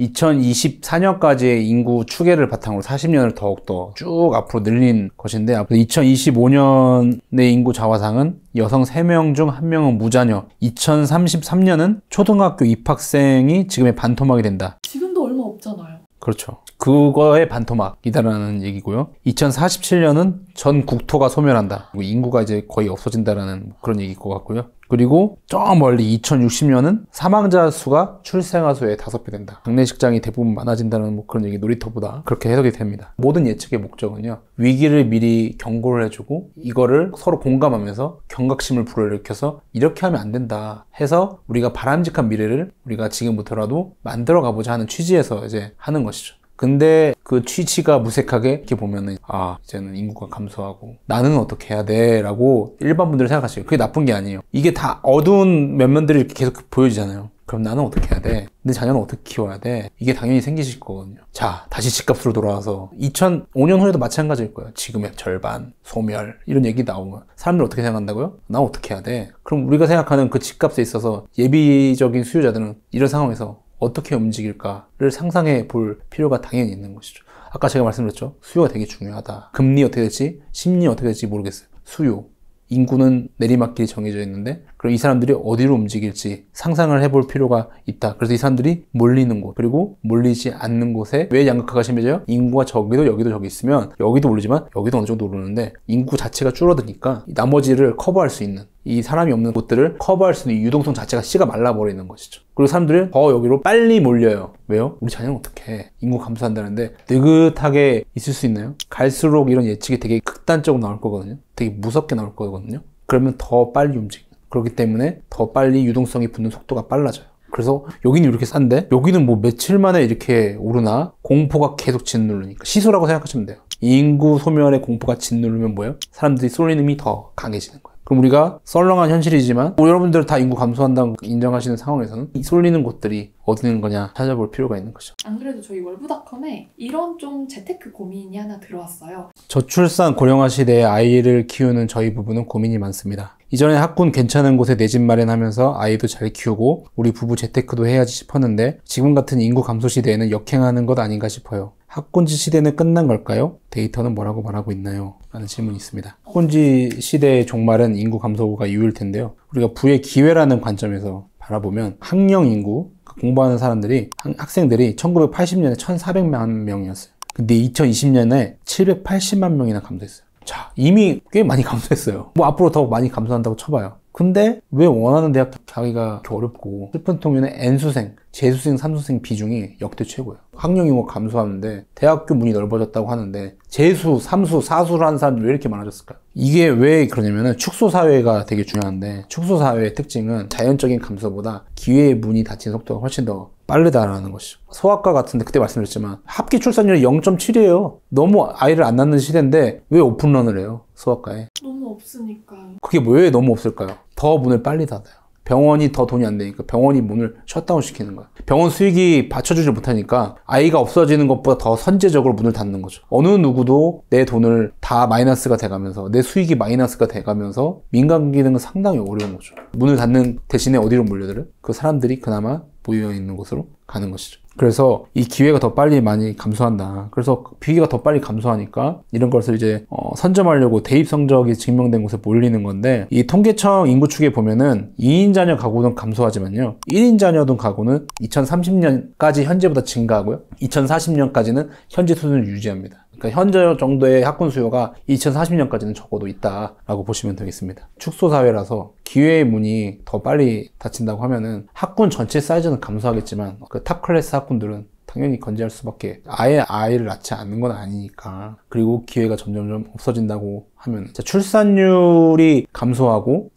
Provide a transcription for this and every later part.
2024년까지의 인구 추계를 바탕으로 40년을 더욱더 쭉 앞으로 늘린 것인데 2025년의 인구 자화상은 여성 3명 중 1명은 무자녀, 2033년은 초등학교 입학생이 지금의 반토막이 된다. 지금도 얼마 없잖아요. 그렇죠. 그거의 반토막이다라는 얘기고요. 2047년은 전 국토가 소멸한다. 인구가 이제 거의 없어진다라는 그런 얘기일 것 같고요. 그리고 저 멀리 2060년은 사망자 수가 출생아 수의 5배 된다. 장례식장이 대부분 많아진다는 뭐 그런 얘기 놀이터보다 그렇게 해석이 됩니다. 모든 예측의 목적은요. 위기를 미리 경고를 해주고 이거를 서로 공감하면서 경각심을 불어일으켜서 이렇게 하면 안 된다 해서 우리가 바람직한 미래를 우리가 지금부터라도 만들어 가보자 하는 취지에서 이제 하는 것이죠. 근데 그 취지가 무색하게 이렇게 보면은 이제는 인구가 감소하고 나는 어떻게 해야 돼? 라고 일반 분들이 생각하시죠. 그게 나쁜 게 아니에요. 이게 다 어두운 면면들이 이렇게 계속 보여지잖아요. 그럼 나는 어떻게 해야 돼? 내 자녀는 어떻게 키워야 돼? 이게 당연히 생기실 거거든요. 자, 다시 집값으로 돌아와서 2005년 후에도 마찬가지일 거예요. 지금의 절반, 소멸 이런 얘기 나오면 사람들 어떻게 생각한다고요? 나 어떻게 해야 돼? 그럼 우리가 생각하는 그 집값에 있어서 예비적인 수요자들은 이런 상황에서 어떻게 움직일까를 상상해 볼 필요가 당연히 있는 것이죠. 아까 제가 말씀드렸죠. 수요가 되게 중요하다. 금리 어떻게 될지, 심리 어떻게 될지 모르겠어요. 수요. 인구는 내리막길이 정해져 있는데 그럼 이 사람들이 어디로 움직일지 상상을 해볼 필요가 있다. 그래서 이 사람들이 몰리는 곳 그리고 몰리지 않는 곳에 왜 양극화가 심해져요? 인구가 저기도 여기도 저기 있으면 여기도 오르지만 여기도 어느 정도 오르는데 인구 자체가 줄어드니까 나머지를 커버할 수 있는 이 사람이 없는 곳들을 커버할 수 있는 유동성 자체가 씨가 말라버리는 것이죠. 그리고 사람들은 더 여기로 빨리 몰려요. 왜요? 우리 자녀는 어떻게 해? 인구 감소한다는데 느긋하게 있을 수 있나요? 갈수록 이런 예측이 되게 극단적으로 나올 거거든요. 되게 무섭게 나올 거거든요. 그러면 더 빨리 움직여요. 그렇기 때문에 더 빨리 유동성이 붙는 속도가 빨라져요. 그래서 여기는 이렇게 싼데 여기는 뭐 며칠 만에 이렇게 오르나? 공포가 계속 짓누르니까 시소라고 생각하시면 돼요. 인구 소멸의 공포가 짓누르면 뭐예요? 사람들이 쏠리는 힘이 더 강해지는 거예요. 그럼 우리가 썰렁한 현실이지만 여러분들 다 인구 감소한다고 인정하시는 상황에서는 이 쏠리는 곳들이 어디 있는 거냐 찾아볼 필요가 있는 거죠. 안 그래도 저희 월브닷컴에 이런 좀 재테크 고민이 하나 들어왔어요. 저출산 고령화 시대에 아이를 키우는 저희 부부는 고민이 많습니다. 이전에 학군 괜찮은 곳에 내 집 마련하면서 아이도 잘 키우고 우리 부부 재테크도 해야지 싶었는데 지금 같은 인구 감소 시대에는 역행하는 것 아닌가 싶어요. 학군지 시대는 끝난 걸까요? 데이터는 뭐라고 말하고 있나요? 라는 질문이 있습니다. 학군지 시대의 종말은 인구 감소가 이유일 텐데요. 우리가 부의 기회라는 관점에서 바라보면 학령 인구, 공부하는 사람들이 학생들이 1980년에 1,400만 명이었어요. 근데 2020년에 780만 명이나 감소했어요. 자, 이미 꽤 많이 감소했어요. 뭐 앞으로 더 많이 감소한다고 쳐봐요. 근데 왜 원하는 대학 가기가 어렵고 슬픈 통계는 N수생, 재수생, 삼수생 비중이 역대 최고예요. 학령 인구가 감소하는데 대학교 문이 넓어졌다고 하는데 재수, 삼수, 사수를 하는 사람들이 왜 이렇게 많아졌을까요? 이게 왜 그러냐면은 축소사회가 되게 중요한데 축소사회의 특징은 자연적인 감소보다 기회의 문이 닫힌 속도가 훨씬 더 빠르다라는 것이죠. 소아과 같은데 그때 말씀드렸지만 합계 출산율이 0.7이에요. 너무 아이를 안 낳는 시대인데 왜 오픈런을 해요? 소아과에. 너무 없으니까요. 그게 왜 너무 없을까요? 더 문을 빨리 닫아요. 병원이 더 돈이 안 되니까 병원이 문을 셧다운 시키는 거야. 병원 수익이 받쳐주지 못하니까 아이가 없어지는 것보다 더 선제적으로 문을 닫는 거죠. 어느 누구도 내 돈을 다 마이너스가 돼가면서 내 수익이 마이너스가 돼가면서 민간 기능은 상당히 어려운 거죠. 문을 닫는 대신에 어디로 몰려들어요? 그 사람들이 그나마 모여 있는 곳으로 가는 것이죠. 그래서 이 기회가 더 빨리 많이 감소한다. 그래서 비기가 더 빨리 감소하니까 이런 것을 이제 선점하려고 대입 성적이 증명된 곳에 몰리는 건데 이 통계청 인구 축에 보면은 2인 자녀 가구는 감소하지만요. 1인 자녀 등 가구는 2030년까지 현재보다 증가하고요. 2040년까지는 현재 수준을 유지합니다. 그러니까 현재 정도의 학군 수요가 2040년까지는 적어도 있다라고 보시면 되겠습니다. 축소사회라서 기회의 문이 더 빨리 닫힌다고 하면은 학군 전체 사이즈는 감소하겠지만 그 탑 클래스 학군들은 당연히 건재할 수밖에 아예 아이를 낳지 않는 건 아니니까 그리고 기회가 점점 없어진다고 하면 출산율이 감소하고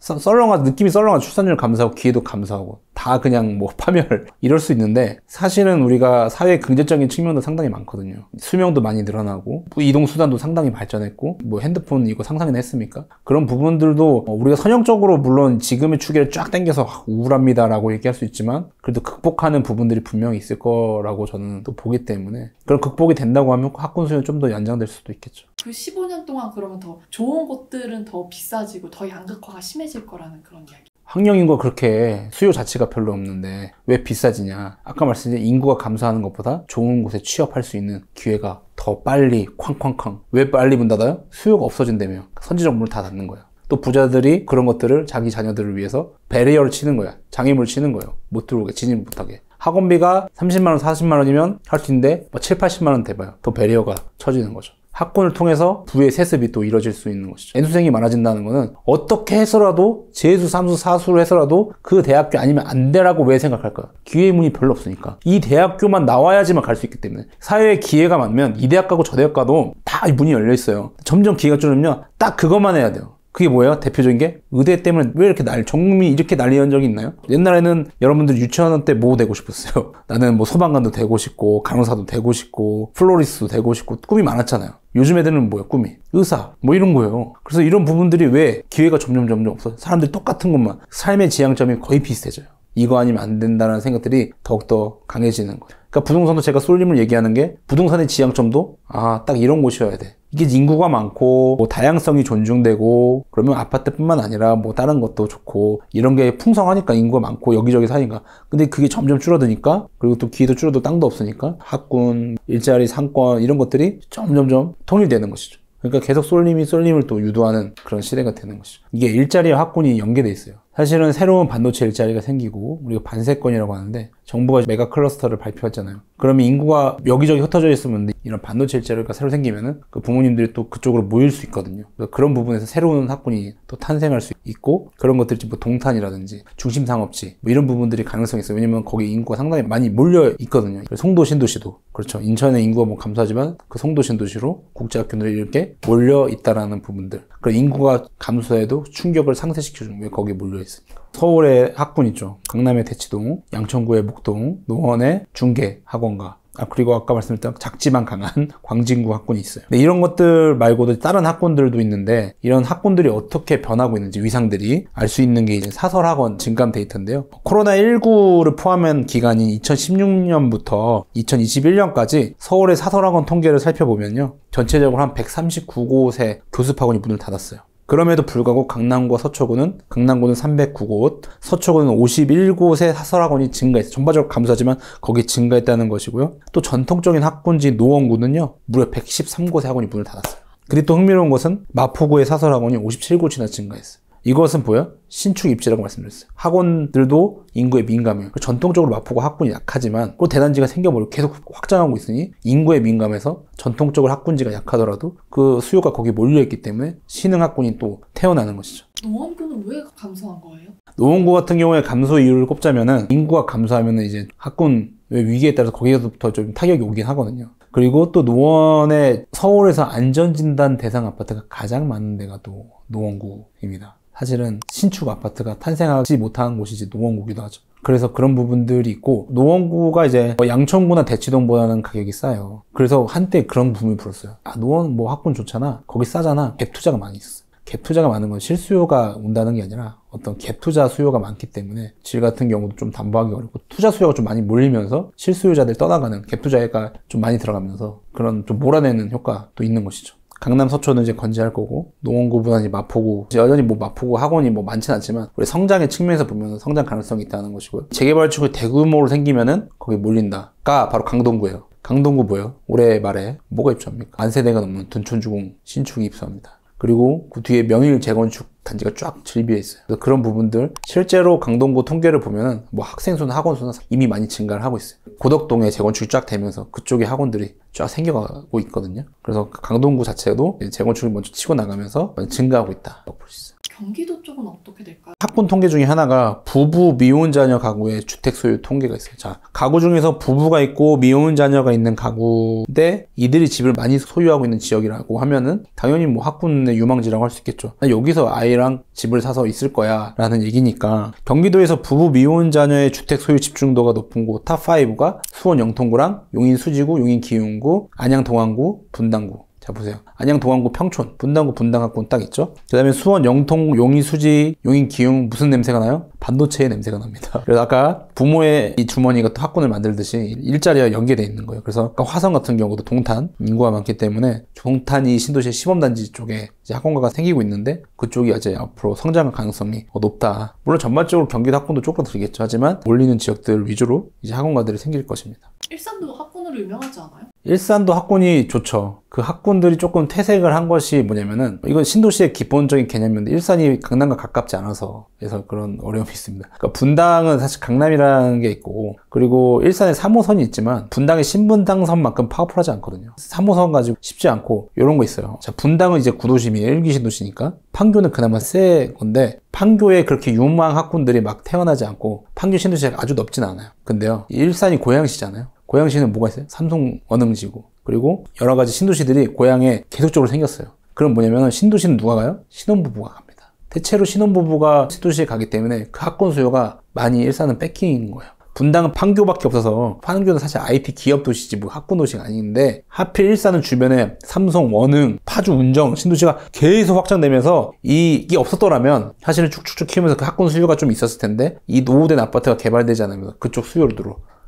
느낌이 썰렁한 출산율 감소하고 기회도 감소하고 다 그냥 뭐 파멸 이럴 수 있는데 사실은 우리가 사회 긍정적인 측면도 상당히 많거든요. 수명도 많이 늘어나고 이동수단도 상당히 발전했고 뭐 핸드폰 이거 상상이나 했습니까? 그런 부분들도 우리가 선형적으로 물론 지금의 추계를 쫙 당겨서 우울합니다라고 얘기할 수 있지만 그래도 극복하는 부분들이 분명히 있을 거라고 저는 또 보기 때문에 그런 극복이 된다고 하면 학군 수요는 좀 더 연장될 수도 있겠죠. 그 15년 동안 그러면 더 좋은 곳들은 더 비싸지고 더 양극화가 심해질 거라는 그런 이야기. 학령 인구가 그렇게 수요 자체가 별로 없는데 왜 비싸지냐. 아까 말씀드린 인구가 감소하는 것보다 좋은 곳에 취업할 수 있는 기회가 더 빨리 쾅쾅쾅. 왜 빨리 문 닫아요? 수요가 없어진다며. 선진적 문을 다 닫는 거야. 또 부자들이 그런 것들을 자기 자녀들을 위해서 배리어를 치는 거야. 장애물을 치는 거예요. 못 들어오게, 진입 못하게. 학원비가 30만원, 40만원이면 할 수 있는데 7, 80만원 돼봐요. 더 배리어가 쳐지는 거죠. 학군을 통해서 부의 세습이 또 이뤄질 수 있는 것이죠. N수생이 많아진다는 거는 어떻게 해서라도 재수, 삼수, 사수를 해서라도 그 대학교 아니면 안 되라고 왜 생각할까요? 기회의 문이 별로 없으니까. 이 대학교만 나와야지만 갈 수 있기 때문에. 사회에 기회가 많으면 이 대학 가고 저 대학 가도 다 문이 열려 있어요. 점점 기회가 줄으면 딱 그것만 해야 돼요. 그게 뭐예요? 대표적인 게 의대 때문에 왜 이렇게 전국민이 이렇게 난리난 적이 있나요? 옛날에는 여러분들 유치원 때 뭐 되고 싶었어요? 나는 뭐 소방관도 되고 싶고 간호사도 되고 싶고 플로리스트도 되고 싶고 꿈이 많았잖아요. 요즘 애들은 뭐예요? 꿈이 의사 뭐 이런 거예요. 그래서 이런 부분들이 왜 기회가 점점 없어? 사람들이 똑같은 것만 삶의 지향점이 거의 비슷해져요. 이거 아니면 안 된다는 생각들이 더욱더 강해지는 거예요. 그러니까 부동산도 제가 쏠림을 얘기하는 게 부동산의 지향점도 딱 이런 곳이어야 돼. 이게 인구가 많고 뭐 다양성이 존중되고 그러면 아파트뿐만 아니라 뭐 다른 것도 좋고 이런 게 풍성하니까 인구가 많고 여기저기 사니까. 근데 그게 점점 줄어드니까 그리고 또 기회도 줄어도 땅도 없으니까 학군, 일자리, 상권 이런 것들이 점점점 통일되는 것이죠. 그러니까 계속 쏠림을 또 유도하는 그런 시대가 되는 것이죠. 이게 일자리와 학군이 연계돼 있어요. 사실은 새로운 반도체 일자리가 생기고 우리가 반세권이라고 하는데 정부가 메가 클러스터를 발표했잖아요. 그러면 인구가 여기저기 흩어져 있으면 이런 반도체 일자리가 새로 생기면은 그 부모님들이 또 그쪽으로 모일 수 있거든요. 그런 부분에서 새로운 학군이 또 탄생할 수 있고 그런 것들이 뭐 동탄이라든지 중심상업지 뭐 이런 부분들이 가능성이 있어요. 왜냐면 거기 인구가 상당히 많이 몰려 있거든요. 송도 신도시도 그렇죠. 인천의 인구가 뭐 감소하지만 그 송도 신도시로 국제학교들이 이렇게 몰려 있다라는 부분들. 그 인구가 감소해도 충격을 상쇄시켜주는 왜 거기에 몰려 있으니까. 서울의 학군 있죠. 강남의 대치동, 양천구의 목동, 노원의 중계 학원가. 그리고 아까 말씀드렸던 작지만 강한 광진구 학군이 있어요. 근데 이런 것들 말고도 다른 학군들도 있는데 이런 학군들이 어떻게 변하고 있는지 위상들이 알 수 있는 게 이제 사설학원 진감 데이터인데요. 코로나19를 포함한 기간인 2016년부터 2021년까지 서울의 사설학원 통계를 살펴보면요. 전체적으로 한 139곳의 교습학원이 문을 닫았어요. 그럼에도 불구하고 강남구와 서초구는 309곳, 서초구는 51곳의 사설학원이 증가했어요. 전반적으로 감소하지만 거기 증가했다는 것이고요. 또 전통적인 학군지 노원구는요. 무려 113곳의 학원이 문을 닫았어요. 그리고 또 흥미로운 것은 마포구의 사설학원이 57곳이나 증가했어요. 이것은 뭐야? 신축 입지라고 말씀드렸어요. 학원들도 인구에 민감해요. 전통적으로 마포구 학군이 약하지만 또 대단지가 생겨버리고 계속 확장하고 있으니 인구에 민감해서 전통적으로 학군지가 약하더라도 그 수요가 거기에 몰려있기 때문에 신흥 학군이 또 태어나는 것이죠. 노원구는 왜 감소한 거예요? 노원구 같은 경우에 감소 이유를 꼽자면은 인구가 감소하면은 이제 학군 위기에 따라서 거기서부터 좀 타격이 오긴 하거든요. 그리고 또 노원의 서울에서 안전진단 대상 아파트가 가장 많은 데가 또 노원구입니다. 사실은 신축 아파트가 탄생하지 못한 곳이지 노원구기도 하죠. 그래서 그런 부분들이 있고 노원구가 이제 양천구나 대치동보다는 가격이 싸요. 그래서 한때 그런 붐이 불었어요. 노원 뭐 학군 좋잖아. 거기 싸잖아. 갭 투자가 많이 있었어요. 갭 투자가 많은 건 실수요가 온다는 게 아니라 어떤 갭 투자 수요가 많기 때문에 질 같은 경우도 좀 담보하기 어렵고 투자 수요가 좀 많이 몰리면서 실수요자들 떠나가는 갭 투자가 좀 많이 들어가면서 그런 좀 몰아내는 효과도 있는 것이죠. 강남 서초는 이제 건재할 거고 노원구보다 이제 마포구 여전히 뭐 마포구 학원이 뭐 많진 않지만 우리 성장의 측면에서 보면 성장 가능성이 있다는 것이고요. 재개발축이 대규모로 생기면은 거기 몰린다가 바로 강동구예요. 강동구 뭐예요? 올해 말에 뭐가 입주합니까? 만세대가 넘는 둔촌주공 신축이 입주합니다. 그리고 그 뒤에 명일 재건축 단지가 쫙 즐비해 있어요. 그래서 그런 부분들 실제로 강동구 통계를 보면은 뭐 학생 수나 학원 수나 이미 많이 증가를 하고 있어요. 고덕동에 재건축이 쫙 되면서 그쪽에 학원들이 쫙 생겨가고 있거든요. 그래서 강동구 자체도 재건축을 먼저 치고 나가면서 증가하고 있다 볼 수 있어요. 경기도 쪽은 어떻게 될까요? 학군 통계 중에 하나가 부부 미혼 자녀 가구의 주택 소유 통계가 있어요. 자, 가구 중에서 부부가 있고 미혼 자녀가 있는 가구인데 이들이 집을 많이 소유하고 있는 지역이라고 하면은 당연히 뭐 학군의 유망지라고 할 수 있겠죠. 여기서 아이랑 집을 사서 있을 거야 라는 얘기니까 경기도에서 부부 미혼 자녀의 주택 소유 집중도가 높은 곳 탑5가 수원 영통구랑 용인 수지구, 용인 기흥구, 안양 동안구, 분당구. 자 보세요. 안양, 동안구, 평촌, 분당구, 분당학군 딱 있죠. 그 다음에 수원, 영통, 용인, 수지, 용인, 기흥 무슨 냄새가 나요? 반도체의 냄새가 납니다. 그래서 아까 부모의 이 주머니가 또 학군을 만들듯이 일자리와 연계되어 있는 거예요. 그래서 아까 화성 같은 경우도 동탄 인구가 많기 때문에 동탄이 신도시의 시범단지 쪽에 이제 학원가가 생기고 있는데 그쪽이 이제 앞으로 성장할 가능성이 높다. 물론 전반적으로 경기도 학군도 쪼그라들겠죠. 하지만 몰리는 지역들 위주로 이제 학원가들이 생길 것입니다. 일산도 학군으로 유명하지 않아요? 일산도 학군이 좋죠. 그 학군들이 조금 퇴색을 한 것이 뭐냐면은 이건 신도시의 기본적인 개념인데 일산이 강남과 가깝지 않아서 그래서 그런 어려움이 있습니다. 그러니까 분당은 사실 강남이라는 게 있고 그리고 일산에 3호선이 있지만 분당의 신분당선만큼 파워풀하지 않거든요. 3호선 가지고 쉽지 않고 이런 거 있어요. 자, 분당은 이제 구도심이에요. 1기 신도시니까. 판교는 그나마 세 건데 판교에 그렇게 유망 학군들이 막 태어나지 않고 판교 신도시가 아주 넓진 않아요. 근데요. 일산이 고양시잖아요. 고양시는 뭐가 있어요? 삼성 원흥지구. 그리고 여러 가지 신도시들이 고향에 계속적으로 생겼어요. 그럼 뭐냐면 신도시는 누가 가요? 신혼부부가 갑니다. 대체로 신혼부부가 신도시에 가기 때문에 그 학군 수요가 많이 일산은 뺏기는 거예요. 분당은 판교밖에 없어서 판교는 사실 IP 기업 도시지 뭐 학군 도시가 아닌데 하필 일산은 주변에 삼성, 원흥, 파주, 운정 신도시가 계속 확장되면서 이게 없었더라면 사실은 쭉쭉쭉 키우면서 그 학군 수요가 좀 있었을 텐데 이 노후된 아파트가 개발되지 않으면서 그쪽 수요로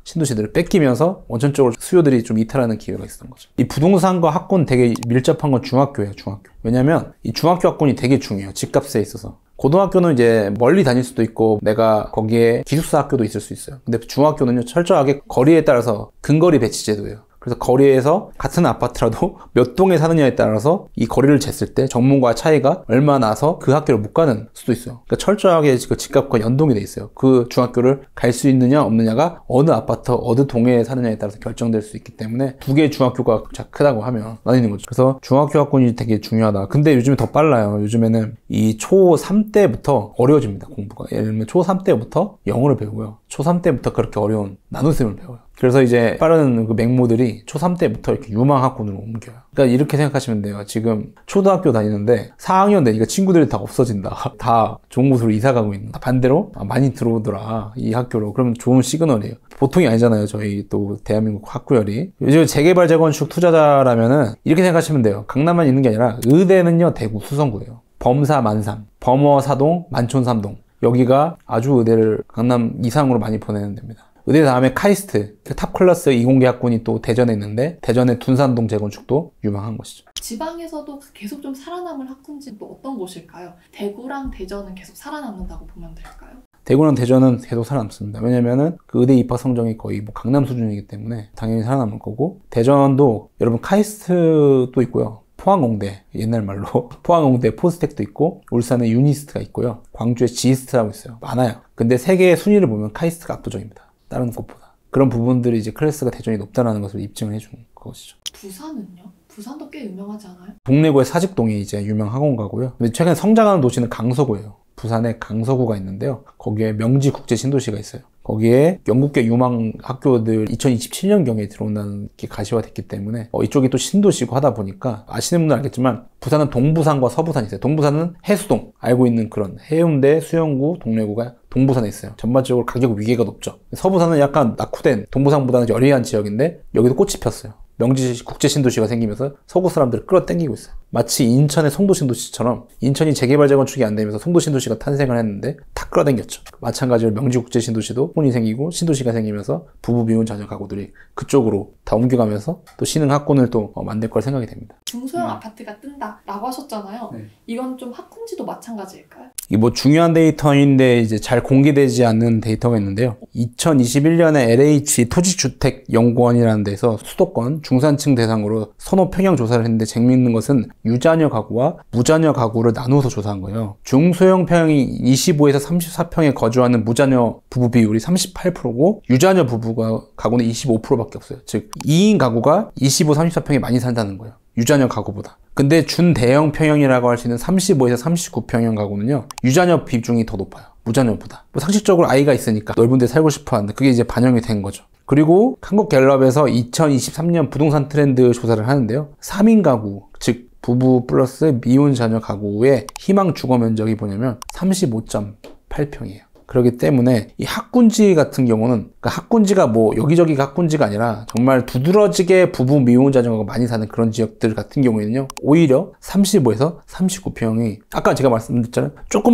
신도시들을 뺏기면서 원천적으로 수요들이 좀 이탈하는 기회가 있었던 거죠. 이 부동산과 학군 되게 밀접한 건 중학교예요, 중학교. 왜냐면 이 중학교 학군이 되게 중요해요. 집값에 있어서. 고등학교는 이제 멀리 다닐 수도 있고 내가 거기에 기숙사 학교도 있을 수 있어요. 근데 중학교는요, 철저하게 거리에 따라서 근거리 배치 제도예요. 그래서 거리에서 같은 아파트라도 몇 동에 사느냐에 따라서 이 거리를 쟀을 때 전문가의 차이가 얼마 나서 그 학교를 못 가는 수도 있어요. 그러니까 철저하게 그 집값과 연동이 돼 있어요. 그 중학교를 갈 수 있느냐 없느냐가 어느 아파트, 어느 동에 사느냐에 따라서 결정될 수 있기 때문에 두 개의 중학교가 크다고 하면 나뉘는 거죠. 그래서 중학교 학군이 되게 중요하다. 근데 요즘에 더 빨라요. 요즘에는 이 초3 때부터 어려워집니다, 공부가. 예를 들면 초3 때부터 영어를 배우고요. 초3 때부터 그렇게 어려운 나눗셈을 배워요. 그래서 이제 빠른 그 맹모들이 초3 때부터 이렇게 유망 학군으로 옮겨요. 그러니까 이렇게 생각하시면 돼요. 지금 초등학교 다니는데 4학년 되니까 친구들이 다 없어진다. 다 좋은 곳으로 이사 가고 있는. 반대로 많이 들어오더라, 이 학교로. 그러면 좋은 시그널이에요. 보통이 아니잖아요, 저희 또 대한민국 학구열이. 요즘 재개발 재건축 투자자라면은 이렇게 생각하시면 돼요. 강남만 있는 게 아니라 의대는요, 대구 수성구예요. 범사 만삼, 범어 사동, 만촌 삼동. 여기가 아주 의대를 강남 이상으로 많이 보내는 데입니다. 의대 다음에 카이스트, 탑 클래스 이공계 학군이 또 대전에 있는데 대전의 둔산동 재건축도 유망한 것이죠. 지방에서도 계속 좀 살아남을 학군지 또 어떤 곳일까요? 대구랑 대전은 계속 살아남는다고 보면 될까요? 대구랑 대전은 계속 살아남습니다. 왜냐면은 그 의대 입학 성적이 거의 뭐 강남 수준이기 때문에 당연히 살아남을 거고, 대전도 여러분 카이스트도 있고요. 포항공대, 옛날 말로 포항공대 포스텍도 있고, 울산에 유니스트가 있고요. 광주에 지스트라고 있어요. 많아요. 근데 세계의 순위를 보면 카이스트가 압도적입니다, 다른 곳보다. 그런 부분들이 이제 클래스가 대전이 높다는 것을 입증을 해주는 것이죠. 부산은요? 부산도 꽤 유명하지 않아요? 동래구의 사직동이 이제 유명 학원가고요. 근데 최근에 성장하는 도시는 강서구예요. 부산에 강서구가 있는데요. 거기에 명지국제신도시가 있어요. 거기에 영국계 유망 학교들 2027년경에 들어온다는 게 가시화됐기 때문에 이쪽이 또 신도시고 하다 보니까 아시는 분은 알겠지만 부산은 동부산과 서부산이 있어요. 동부산은 해수동, 알고 있는 그런 해운대, 수영구, 동래구가 동부산에 있어요. 전반적으로 가격 위계가 높죠. 서부산은 약간 낙후된, 동부산보다는 여리한 지역인데 여기도 꽃이 폈어요. 명지 국제신도시가 생기면서 서구 사람들을 끌어당기고 있어요. 마치 인천의 송도신도시처럼 인천이 재개발 재건축이 안 되면서 송도신도시가 탄생을 했는데 다 끌어당겼죠. 마찬가지로 명지 국제신도시도 혼이 생기고 신도시가 생기면서 부부 미혼 자녀 가구들이 그쪽으로 다 옮겨가면서 또 신흥 학군을 또 만들 걸 생각이 됩니다. 중소형 아파트가 뜬다라고 하셨잖아요. 네. 이건 좀 학군지도 마찬가지일까요? 이게 뭐 중요한 데이터인데 이제 잘 공개되지 않는 데이터가 있는데요. 2021년에 LH 토지주택연구원이라는 데서 수도권 중산층 대상으로 선호 평형 조사를 했는데 재미있는 것은 유자녀 가구와 무자녀 가구를 나누어서 조사한 거예요. 중소형 평형이 25에서 34평에 거주하는 무자녀 부부 비율이 38%고 유자녀 부부가 가구는 25%밖에 없어요. 즉 2인 가구가 25, 34평에 많이 산다는 거예요. 유자녀 가구보다. 근데 준대형 평형이라고 할 수 있는 35에서 39평형 가구는요, 유자녀 비중이 더 높아요, 무자녀보다. 뭐 상식적으로 아이가 있으니까 넓은 데 살고 싶어 하는데 그게 이제 반영이 된 거죠. 그리고 한국갤럽에서 2023년 부동산 트렌드 조사를 하는데요, 3인 가구, 즉 부부 플러스 미혼 자녀 가구의 희망 주거 면적이 뭐냐면 35.8평이에요. 그렇기 때문에 이 학군지 같은 경우는 그러니까 학군지가 뭐 여기저기가 학군지가 아니라 정말 두드러지게 부부 미혼자녀가 많이 사는 그런 지역들 같은 경우에는요, 오히려 35에서 39평이 아까 제가 말씀드렸잖아요.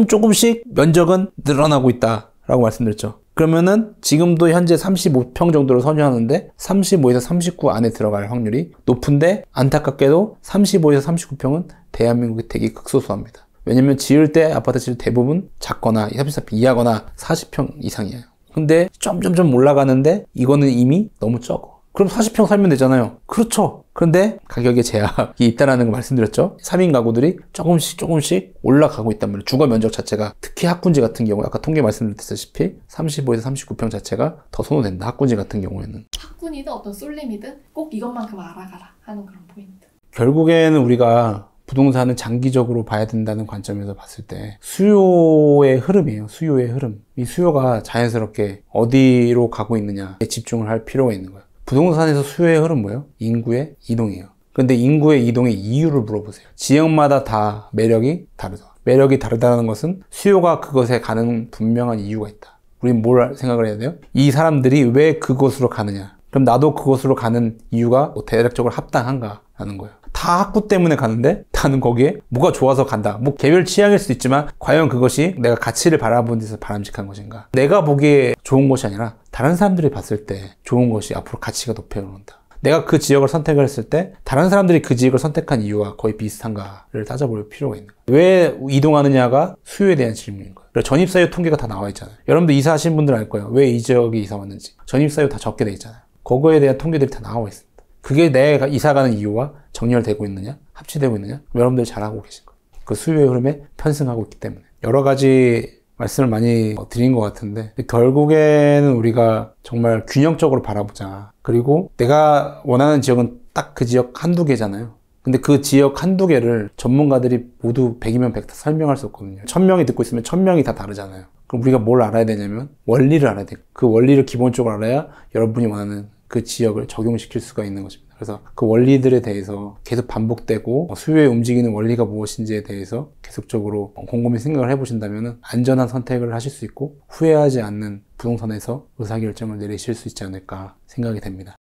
조금씩 면적은 늘어나고 있다라고 말씀드렸죠. 그러면은 지금도 현재 35평 정도로 선정하는데 35에서 39 안에 들어갈 확률이 높은데, 안타깝게도 35에서 39평은 대한민국이 되게 극소수합니다. 왜냐면 지을 때 아파트 지을 대부분 작거나 34평 이하거나 40평 이상이에요. 근데 점점점 올라가는데 이거는 이미 너무 적어. 그럼 40평 살면 되잖아요. 그렇죠. 그런데 가격에 제약이 있다는 걸 말씀드렸죠. 3인 가구들이 조금씩 올라가고 있단 말이에요. 주거 면적 자체가. 특히 학군지 같은 경우 아까 통계 말씀드렸다시피 35에서 39평 자체가 더 선호된다. 학군지 같은 경우에는. 학군이든 어떤 쏠림이든 꼭 이것만큼 알아가라 하는 그런 포인트. 결국에는 우리가 부동산은 장기적으로 봐야 된다는 관점에서 봤을 때 수요의 흐름이에요. 수요의 흐름. 이 수요가 자연스럽게 어디로 가고 있느냐에 집중을 할 필요가 있는 거예요. 부동산에서 수요의 흐름 뭐예요? 인구의 이동이에요. 근데 인구의 이동의 이유를 물어보세요. 지역마다 다 매력이 다르다. 매력이 다르다는 것은 수요가 그것에 가는 분명한 이유가 있다. 우리는 뭘 생각을 해야 돼요? 이 사람들이 왜 그곳으로 가느냐? 그럼 나도 그곳으로 가는 이유가 뭐 대략적으로 합당한가라는 거예요. 다 학구 때문에 가는데 나는 거기에 뭐가 좋아서 간다. 뭐 개별 취향일 수도 있지만 과연 그것이 내가 가치를 바라보는 데서 바람직한 것인가? 내가 보기에 좋은 것이 아니라 다른 사람들이 봤을 때 좋은 것이 앞으로 가치가 높여오른다. 내가 그 지역을 선택을 했을 때 다른 사람들이 그 지역을 선택한 이유와 거의 비슷한가를 따져볼 필요가 있는 거예요. 왜 이동하느냐가 수요에 대한 질문인 거예요. 전입사유 통계가 다 나와 있잖아요. 여러분들 이사하신 분들 알 거예요. 왜 이 지역에 이사 왔는지. 전입사유 다 적게 돼 있잖아요. 그거에 대한 통계들이 다 나와 있습니다. 그게 내가 이사 가는 이유와 정렬되고 있느냐, 합치되고 있느냐, 여러분들이 잘 알고 계신 거예요. 그 수요의 흐름에 편승하고 있기 때문에. 여러 가지 말씀을 많이 드린 것 같은데, 결국에는 우리가 정말 균형적으로 바라보자. 그리고 내가 원하는 지역은 딱 그 지역 한두 개잖아요. 근데 그 지역 한두 개를 전문가들이 모두 100이면 100 다 설명할 수 없거든요. 1000명이 듣고 있으면 1000명이 다 다르잖아요. 그럼 우리가 뭘 알아야 되냐면 원리를 알아야 돼요. 그 원리를 기본적으로 알아야 여러분이 원하는 그 지역을 적용시킬 수가 있는 것입니다. 그래서 그 원리들에 대해서 계속 반복되고 수요에 움직이는 원리가 무엇인지에 대해서 계속적으로 곰곰이 생각을 해보신다면 안전한 선택을 하실 수 있고 후회하지 않는 부동산에서 의사결정을 내리실 수 있지 않을까 생각이 됩니다.